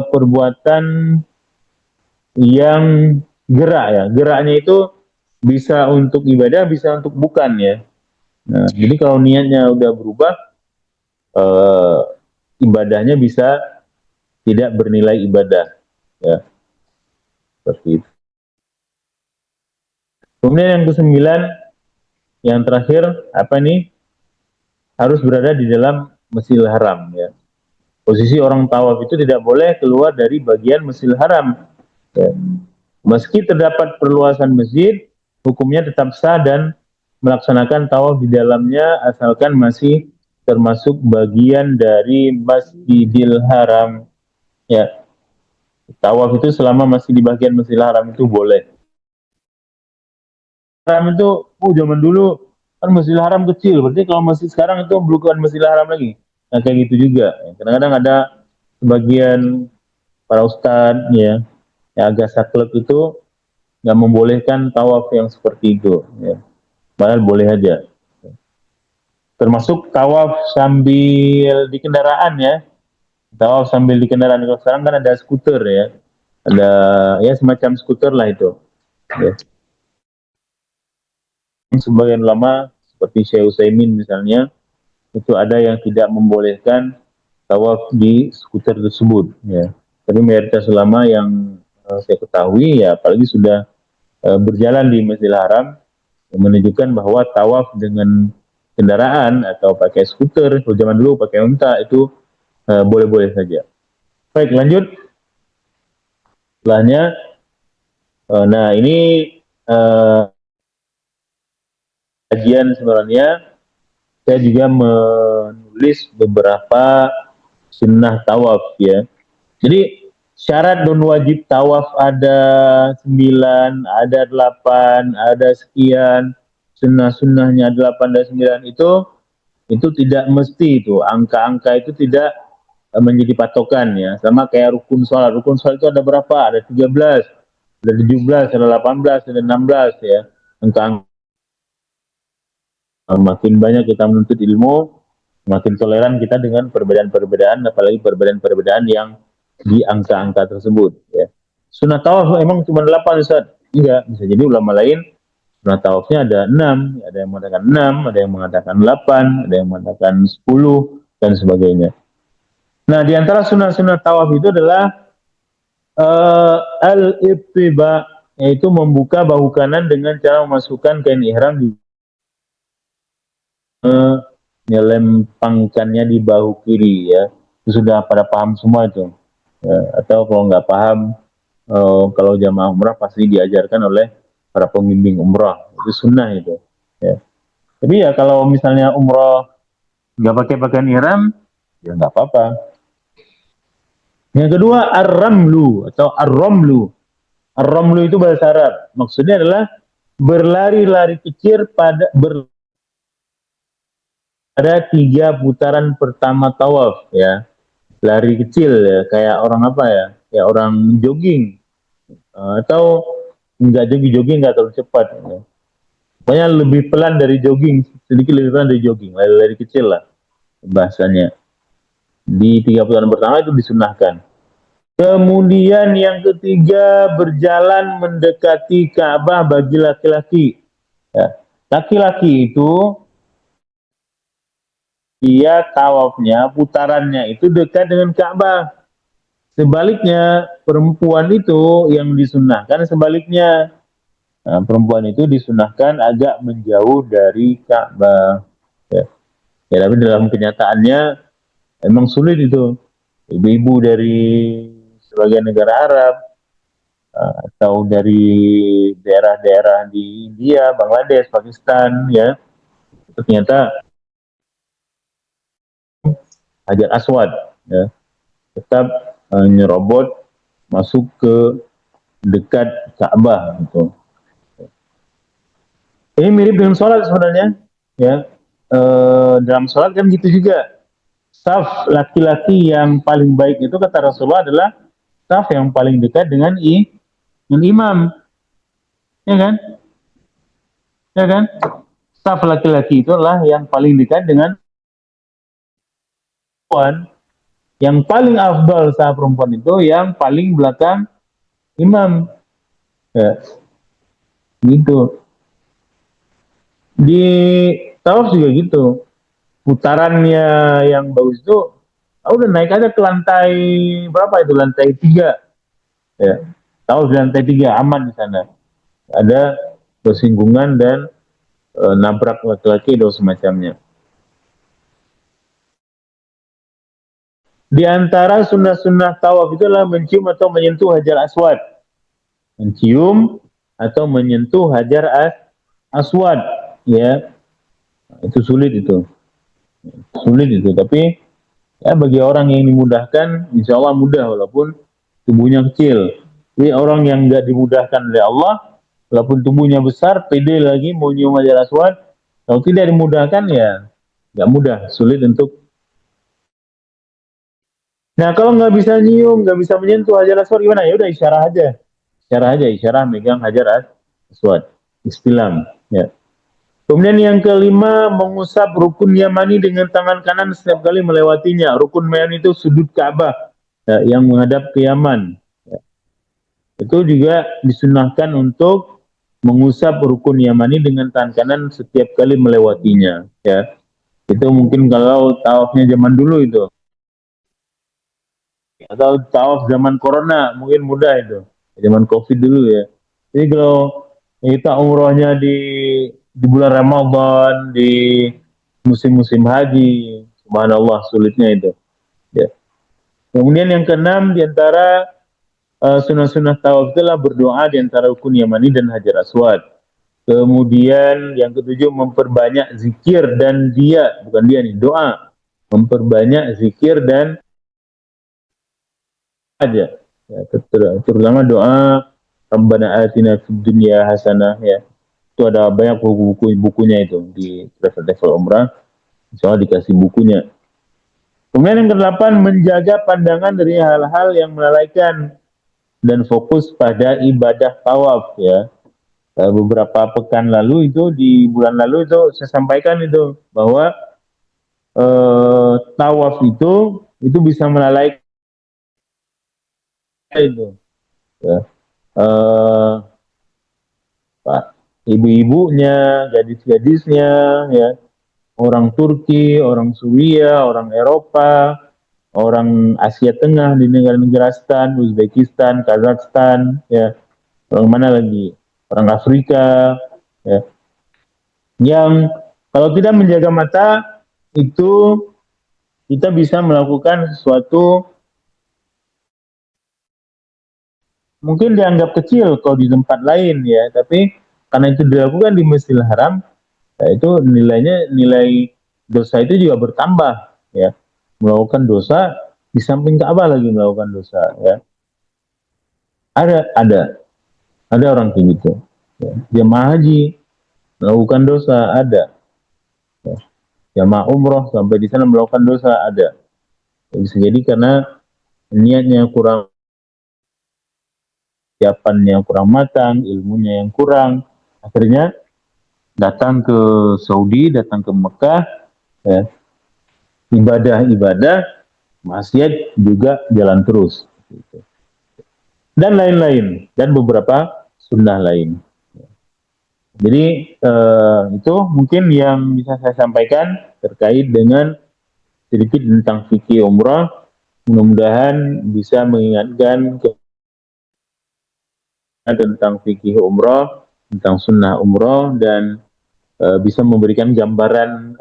perbuatan yang gerak ya. Geraknya itu bisa untuk ibadah, bisa untuk bukan ya. Nah, jadi kalau niatnya udah berubah, ibadahnya bisa tidak bernilai ibadah ya, seperti itu. Kemudian yang ke-9, yang terakhir, apa nih? Harus berada di dalam Masjidil Haram ya. Posisi orang tawaf itu tidak boleh keluar dari bagian Masjidil Haram ya. Meski terdapat perluasan masjid, hukumnya tetap sah dan melaksanakan tawaf di dalamnya asalkan masih termasuk bagian dari Masjidil Haram ya. Tawaf itu selama masih di bagian Masjidil Haram itu boleh. Haram itu, zaman dulu kan Masjidil Haram kecil, berarti kalau masjid sekarang itu bukan Masjidil Haram lagi. Nah kayak gitu juga. Kadang-kadang ada sebagian para ustadz ya, yang agak saklek itu nggak membolehkan tawaf yang seperti itu. Ya. Padahal boleh aja. Termasuk tawaf sambil di kendaraan ya. Tawaf sambil di kendaraan. Kalau sekarang kan ada skuter ya, ada ya semacam skuter lah itu. Ya. Sebagian ulama seperti Syekh Utsaimin misalnya, itu ada yang tidak membolehkan tawaf di skuter tersebut, ya. Tapi mayoritas ulama yang saya ketahui, ya apalagi sudah berjalan di Masjidil Haram, menunjukkan bahwa tawaf dengan kendaraan atau pakai skuter, kalau zaman dulu pakai unta, itu boleh-boleh saja. Baik, lanjut. Setelahnya, nah ini kajian sebenarnya saya juga menulis beberapa sunnah tawaf, ya. Jadi syarat dan wajib tawaf ada 9, ada 8, ada sekian, sunnah-sunnahnya 8 dan 9, itu tidak mesti, itu angka-angka itu tidak menjadi patokan, ya. Sama kayak rukun sholat itu ada berapa? Ada 13, ada 17, ada 18, ada 16, ya. Angka-angka, makin banyak kita menuntut ilmu, makin toleran kita dengan perbedaan-perbedaan, apalagi perbedaan-perbedaan yang di angka-angka tersebut, ya. Sunnah tawaf emang cuma 8, Ustaz? Enggak, bisa jadi ulama lain sunnah tawafnya ada 6, ada yang mengatakan 6, ada yang mengatakan 8, ada yang mengatakan 10, dan sebagainya. Nah, di antara sunnah-sunnah tawaf itu adalah al-ibtiba, yaitu membuka bahu kanan dengan cara memasukkan kain ihram di menyelempangkannya di bahu kiri, ya. Itu sudah pada paham semua itu, ya. Atau kalau nggak paham, kalau jamaah umrah pasti diajarkan oleh para pembimbing umrah, itu sunnah itu, ya. Tapi ya kalau misalnya umrah nggak pakai pakaian ihram, ya nggak apa-apa. Yang kedua, ar-ramlu atau ar-ramlu. Ar-ramlu itu bahasa Arab, maksudnya adalah berlari-lari kecil pada ada 3 putaran pertama tawaf, ya. Lari kecil, ya, kayak orang apa, ya, kayak orang jogging, atau nggak jogging nggak terlalu cepat, ya. Pokoknya lebih pelan dari jogging, sedikit lebih pelan dari jogging, lari-lari kecil lah bahasanya. Di 3 putaran pertama itu disunahkan. Kemudian yang ketiga, berjalan mendekati Ka'bah bagi laki-laki, ya. Laki-laki itu dia tawafnya, putarannya itu dekat dengan Ka'bah. Sebaliknya, perempuan itu yang disunahkan sebaliknya. Nah, perempuan itu disunahkan agak menjauh dari Ka'bah, ya. Ya, tapi dalam kenyataannya emang sulit itu. Ibu-ibu dari sebagian negara Arab, atau dari daerah-daerah di India, Bangladesh, Pakistan, ya, ternyata Hajar Aswad, ya, tetap nyerobot masuk ke dekat Ka'bah, gitu. Ini mirip dengan sholat sebenarnya, ya. Dalam sholat kan gitu juga. Saf laki-laki yang paling baik itu kata Rasulullah adalah saf yang paling dekat dengan imam, ya kan? Ya kan? Saf laki-laki itulah yang paling dekat dengan perempuan. Yang paling afdal saf perempuan itu yang paling belakang imam, ya. Gitu. Di tawaf juga gitu. Putarannya yang bagus itu, udah naik aja ke lantai berapa itu, lantai 3, ya. Tawaf di lantai 3 aman di sana. Ada bersinggungan dan nabrak laki-laki dan semacamnya. Di antara sunnah-sunnah tawaf itu adalah mencium atau menyentuh Hajar Aswad. Mencium atau menyentuh Hajar Aswad, ya. Itu sulit itu. Sulit itu, tapi ya bagi orang yang dimudahkan, insya Allah mudah walaupun tubuhnya kecil. Jadi orang yang nggak dimudahkan oleh Allah, walaupun tubuhnya besar, pede lagi mau nyium Hajar Aswad, kalau tidak dimudahkan ya nggak mudah, sulit untuk. Nah, kalau nggak bisa nyium, nggak bisa menyentuh Hajar Aswad gimana? Ya udah isyarah megang Hajar Aswad, istilam, ya. Kemudian yang kelima, mengusap rukun Yamani dengan tangan kanan setiap kali melewatinya. Rukun Yamani itu sudut Ka'bah, ya, yang menghadap ke Yaman, ya. Itu juga disunahkan untuk mengusap rukun Yamani dengan tangan kanan setiap kali melewatinya, ya. Itu mungkin kalau tawafnya zaman dulu itu. atau tawaf zaman corona mungkin mudah itu, zaman covid dulu ya. Jadi kalau kita umrohnya di bulan Ramadan, di musim-musim haji, subhanallah sulitnya itu ya. Kemudian yang keenam di antara sunnah-sunnah tawaf itulah berdoa di antara rukun yamani dan hajar aswad. Kemudian yang ketujuh memperbanyak zikir dan bukan dia nih, doa. Memperbanyak zikir dan aja. Ya, terutama doa Rabbana atina fid dunya hasanah ya. Itu ada banyak bukunya itu di travel umrah. Insya Allah dikasih bukunya. Kemudian yang kedelapan menjaga pandangan dari hal-hal yang melalaikan dan fokus pada ibadah tawaf ya. Beberapa pekan lalu itu di bulan lalu itu saya sampaikan itu bahwa tawaf itu bisa melalaikan itu ya. Ibu-ibunya, gadis-gadisnya ya, orang Turki, orang Suriah, orang Eropa, orang Asia Tengah di negara-negara Stan, Uzbekistan, Kazakhstan ya, orang mana lagi, orang Afrika ya, yang kalau tidak menjaga mata itu kita bisa melakukan sesuatu mungkin dianggap kecil kalau di tempat lain ya, tapi karena itu dilakukan di Masjidil Haram, ya itu nilai dosa itu juga bertambah ya. Melakukan dosa di samping Ka'bah lagi melakukan dosa ya. Ada orang kayak gitu. Ya. Jamaah haji melakukan dosa ada. Ya. Jamaah umroh sampai di sana melakukan dosa ada. Ya, bisa jadi karena niatnya kurang, siapannya kurang matang, ilmunya yang kurang, akhirnya datang ke Saudi, datang ke Mekah, ya, ibadah, maksiat juga jalan terus, gitu. Dan lain-lain, dan beberapa sunnah lain. Jadi itu mungkin yang bisa saya sampaikan terkait dengan sedikit tentang fikih umrah. Mudah-mudahan bisa mengingatkan tentang fikih umrah, tentang sunnah umrah, dan bisa memberikan gambaran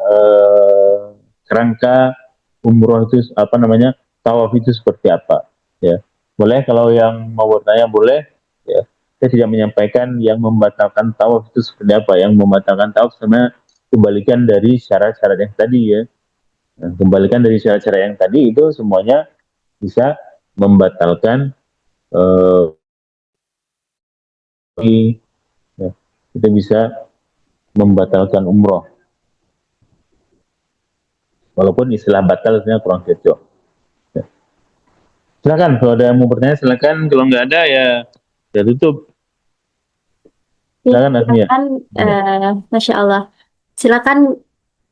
kerangka umroh itu apa namanya, tawaf itu seperti apa ya. Boleh kalau yang mau bertanya boleh ya. Saya tidak menyampaikan yang membatalkan tawaf itu seperti apa. Yang membatalkan tawaf sebenarnya kembalikan dari syarat-syarat yang tadi ya. Nah, kembalikan dari syarat-syarat yang tadi itu semuanya bisa membatalkan ya, kita bisa membatalkan umroh. Walaupun istilah batal sebenarnya kurang cocok. Ya. Silakan kalau ada yang mau bertanya silakan, kalau nggak ada ya tutup. Silakan Azmia. Masya Allah. Silakan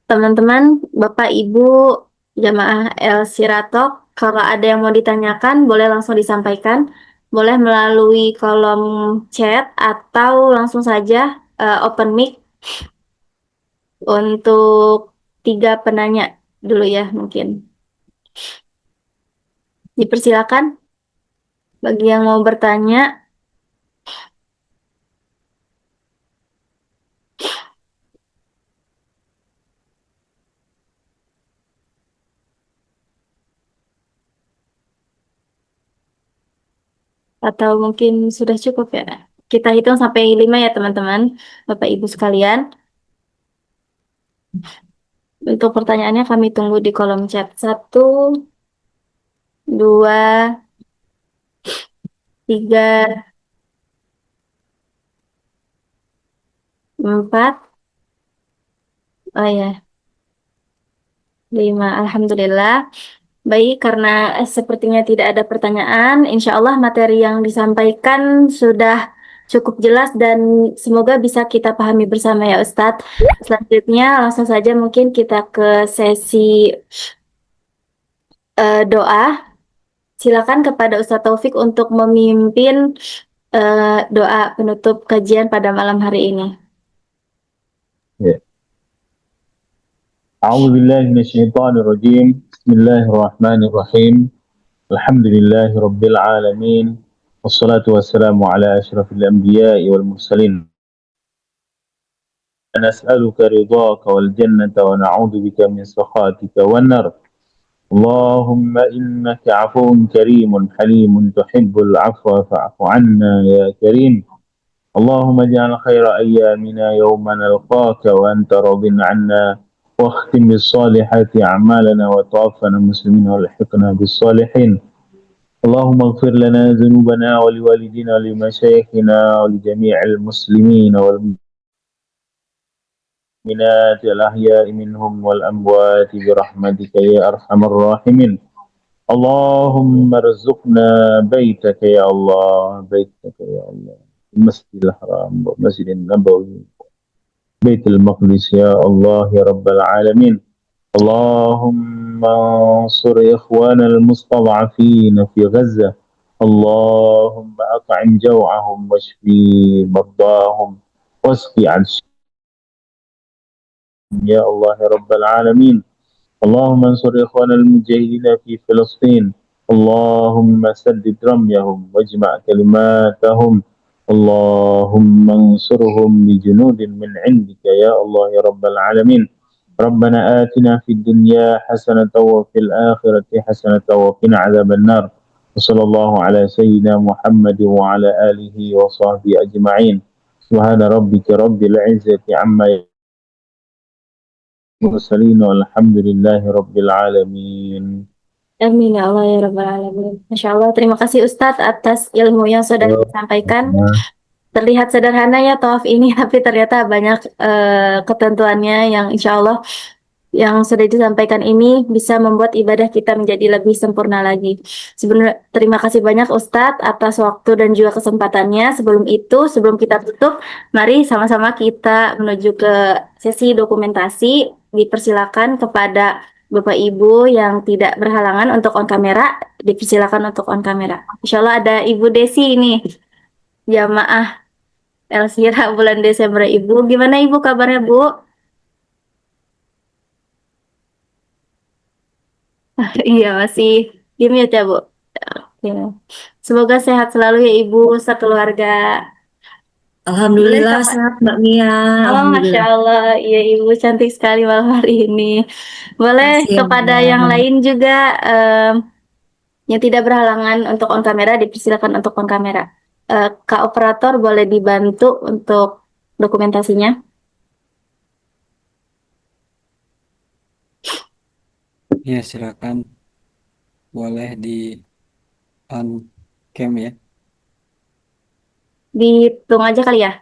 teman-teman, Bapak Ibu jamaah El Siratok, kalau ada yang mau ditanyakan boleh langsung disampaikan, boleh melalui kolom chat atau langsung saja open mic untuk 3 penanya dulu ya mungkin. Dipersilakan bagi yang mau bertanya. Atau mungkin sudah cukup ya. Kita hitung sampai 5 ya teman-teman, Bapak Ibu sekalian. Untuk pertanyaannya kami tunggu di kolom chat. 1, 2, 3, 4. Oh ya, 5. Alhamdulillah. Baik, karena sepertinya tidak ada pertanyaan, insya Allah materi yang disampaikan sudah cukup jelas dan semoga bisa kita pahami bersama ya Ustadz. Selanjutnya langsung saja mungkin kita ke sesi doa. Silakan kepada Ustadz Taufik untuk memimpin doa penutup kajian pada malam hari ini. Ya. A'udzubillahi minasyaitonirrajim. Bismillahirrahmanirrahim. Alhamdulillahi Rabbil Alamin. Wassalatu wassalamu ala ashrafil anbiya'i wal mursalin. Nas'aluka ridhaka wal jannata wa na'udzu bika min sakhatika wan nar. Allahumma innaka 'afuwun karimun halimun tuhibbul 'afwa fa'fu 'anna ya karim. Allahumma ij'al khaira ayyamina yawma nalqaka wa anta radin 'anna واختم بالصالحات أعمالنا وتوفنا مسلمين والحقنا بالصالحين. اللهم اغفر لنا ذنوبنا ولوالدينا ولمشايخنا ولجميع المسلمين والمؤمنات الأحياء منهم والأموات برحمتك يا أرحم الراحمين. اللهم ارزقنا بيتك يا الله، بيتك يا الله، المسجد الحرام والمسجد النبوي، بيت المقدس يا الله يا رب العالمين. اللهم انصر إخوان المستضعفين في غزة. اللهم أطعم جوعهم واشفي مرضاهم واسقي عطشهم يا الله يا رب العالمين. اللهم انصر إخوان المجاهدين في فلسطين. اللهم سدد رميهم واجمع كلماتهم. اللهم انصرهم بجنود من عندك يا الله يا رب العالمين. ربنا آتنا في الدنيا حسنة وفي الآخرة حسنة وقنا عذاب النار. وصلى الله على سيدنا محمد وعلى آله وصحبه أجمعين. سبحان ربك رب العزة عما يصفون والحمد لله رب العالمين. Amin ya Allah ya Rabbal Alamin. Masya Allah, terima kasih Ustadz atas ilmu yang sudah disampaikan. Terlihat sederhana ya tawaf ini, tapi ternyata banyak ketentuannya yang insya Allah yang sudah disampaikan ini bisa membuat ibadah kita menjadi lebih sempurna lagi. Sebenarnya terima kasih banyak Ustadz atas waktu dan juga kesempatannya. Sebelum itu, sebelum kita tutup, mari sama-sama kita menuju ke sesi dokumentasi. Dipersilakan kepada Bapak Ibu yang tidak berhalangan untuk on kamera, dipersilakan untuk on kamera. Insya Allah ada Ibu Desi ini, jamaah Elsira bulan Desember. Ibu, gimana Ibu kabarnya Bu? Iya masih di mute ya Bu. Oke. Semoga sehat selalu ya Ibu sekeluarga. Alhamdulillah Boleh, sehat Mbak Mia. Oh, Masya Allah, iya Ibu cantik sekali malam hari ini. Boleh Makasih ya, kepada Mbak. yang lain juga yang tidak berhalangan untuk on kamera, dipersilakan untuk on kamera. Kak Operator boleh dibantu untuk dokumentasinya. Ya, silakan. Boleh di on cam ya. Dihitung aja kali ya.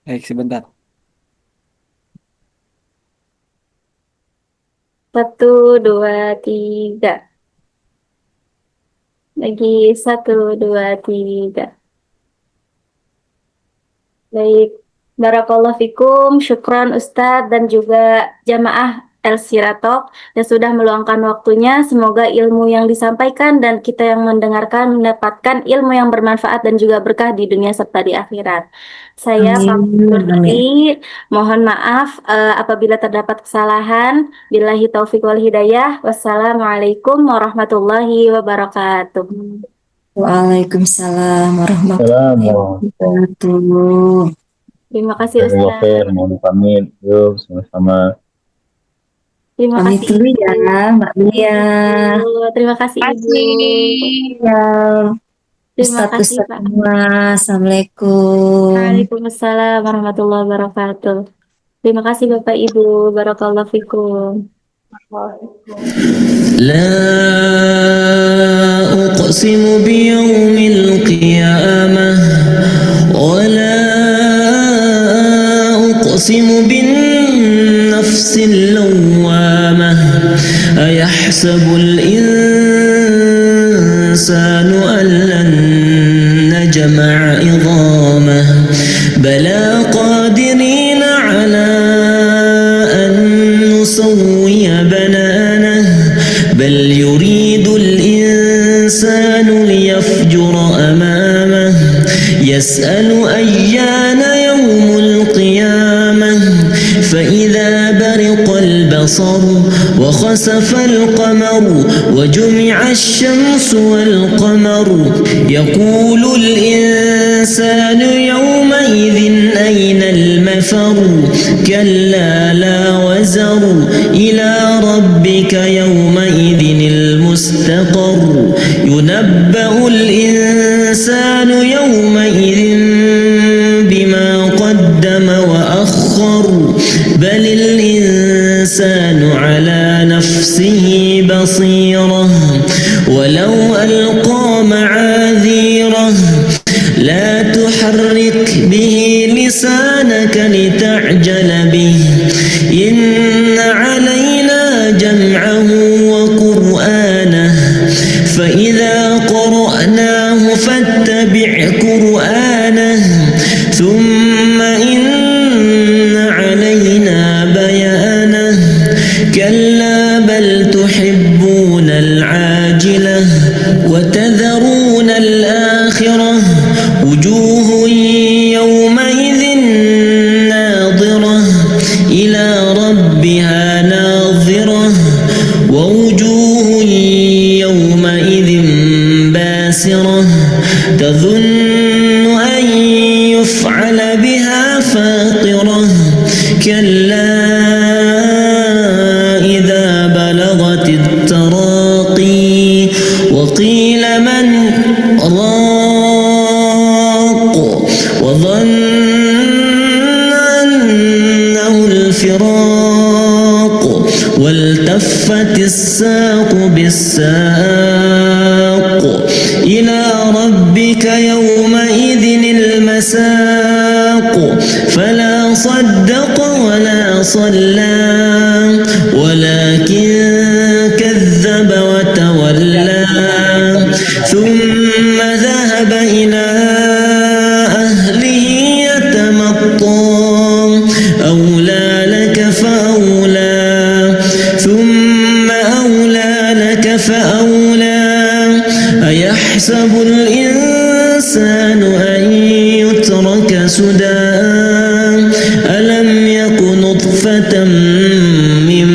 Baik, sebentar. 1, 2, 3. Lagi 1, 2, 3. Baik. Barakallahu fikum, syukron Ustadz dan juga jamaah Elsira Talk yang sudah meluangkan waktunya. Semoga ilmu yang disampaikan dan kita yang mendengarkan mendapatkan ilmu yang bermanfaat dan juga berkah di dunia serta di akhirat. Saya pamit undur diri. Mohon maaf apabila terdapat kesalahan. Billahi taufiq wal hidayah. Wassalamualaikum warahmatullahi wabarakatuh. Waalaikumsalam warahmatullahi wabarakatuh. Terima kasih Ustaz. Mohon pamit. Yuk sama-sama. Terima Pamit kasih dulu ya Mbak Mia. Terima kasih Ibu. Ya. Terima kasih Ustaz Pak. semua. Assalamualaikum. Waalaikumsalam warahmatullahi wabarakatuh. Terima kasih Bapak Ibu. Barakallahu fikum. لا أقسم بيوم القيامة ولا أقسم بالنفس اللوامة أيحسب الإنسان أن لن نجمع عظامه بلى قادرين على أن نسوي بنانه بل يريد الإنسان ليفجر أمامه يسأل أيان يوم القيامة فإذا برق البصر البصر وخسف القمر وجمع الشمس والقمر يقول الإنسان يومئذ أين المفر كلا لا وزر إلى ربك يومئذ المستقر ينبأ الإنسان يومئذ بما قدم وأخر بل الإنسان على نفسه بصيرة ولو ألقى معاذيره لا تحرك به لسانك لتعجل به إن علينا جمعه وقرآنه فإذا قرأناه فاتبع قرآنه ثم إن علينا بيانه كلا بل تحبون العاجلة وتذرون الآخرة وجوه يومئذ ناظرة إلى ربها ناظرة ووجوه يومئذ باسرة تظن أن يفعل بها فاقرة كلا إذا بلغت التراقي وقيل من راق وظن أنه الفراق والتفت الساق بالساق إلى ربك يومئذ المساق فلا صدق ولا صلى ولكن كذب وتولى ثم ذهب إلى أهله يتمطى أولى لك فأولى ثم أولى لك فأولى أيحسب الإنسان أن يترك سدى ألم يك نطفة من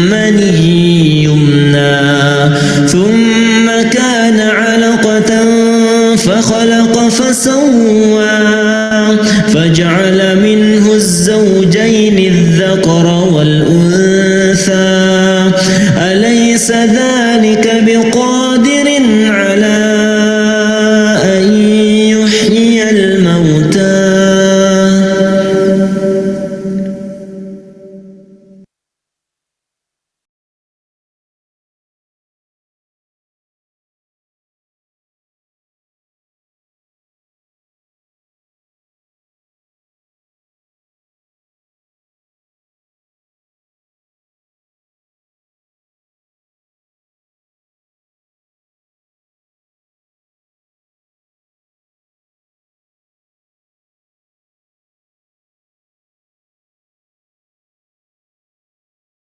مني يمنى ثم كان علقة فخلق فسوى فجعل منه الزوجين الذكر والأنثى أليس ذلك بقادر على